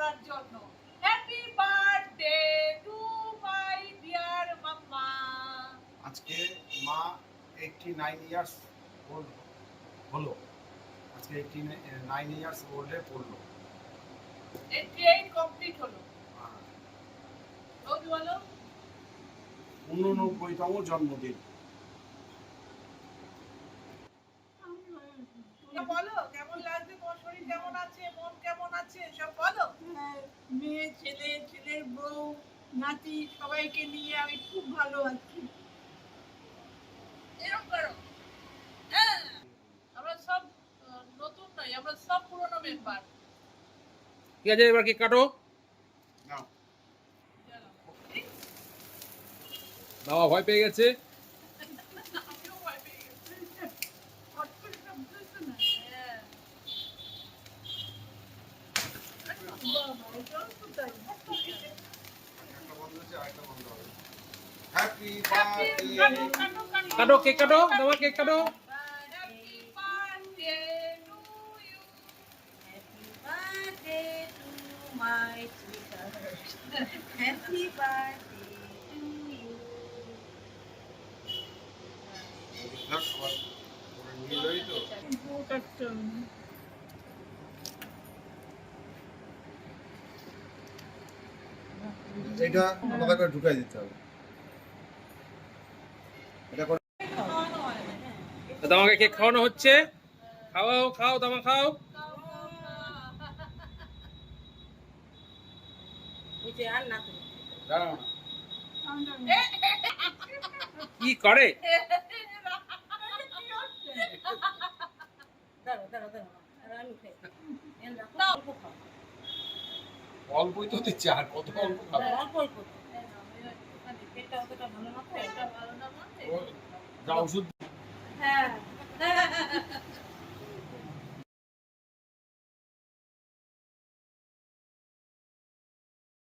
বলার জন্য happy birthday to my dear mamma. আজকে মা 89 ইয়ার্স ওল্ড হলো। আজকে 89 ইয়ার্স ওল্ডে পড়লো। 88 কমপ্লিট হলো। রোজ বলো 89তম জন্মদিন। বলো কেমন লাগছে, তোমার শরীর কেমন আছে, মন কেমন আছে, সব বলো। মেয়ে, ছেলে, ছেলের বউ, নাতি সবাইকে নিয়ে আমি খুব ভালো আছি। এরকম করো। হ্যাঁ, আমরা সব নতুন নই, আমরা সব পুরনো মেম্বার। ঠিক আছে, এবার কেক কাটো। নাও। বাবা ভয় পেয়ে গেছে। আমিও ভয় পেয়ে গেছি। হট করে শব্দ হচ্ছে না। হ্যাঁ। বাবা, এটাও তো তাই। একটা বন্ধ হচ্ছে, আরেকটা বন্ধ হবে। Happy Happy birthday. কাটো, কেক কাটো, বাবা কেক কাটো। Happy birthday to you. Happy birthday to my sweetheart. Happy birthday to you. নিলই তো। এটা আলাদা করে ঢুকাই দিতে হবে। এটা করে তোমাকে কেক খাওয়ানো হচ্ছে। খাওয়াও, খাও, তোমা খাও। ওই যে আর না তুমি। দাঁড়াও না। কি করে? দাঁড়াও, দাঁড়াও, দাঁড়াও। আর আমি খাই। এন রাখো, নাও। অল্প খাও। অল্পই তো দিচ্ছে, আর কত অল্প খাবে? অল্প অল্প। পেটটা অতটা ভালো না তো। এটা ভালো না মানে? ও যা ওষুধ হ্যাঁ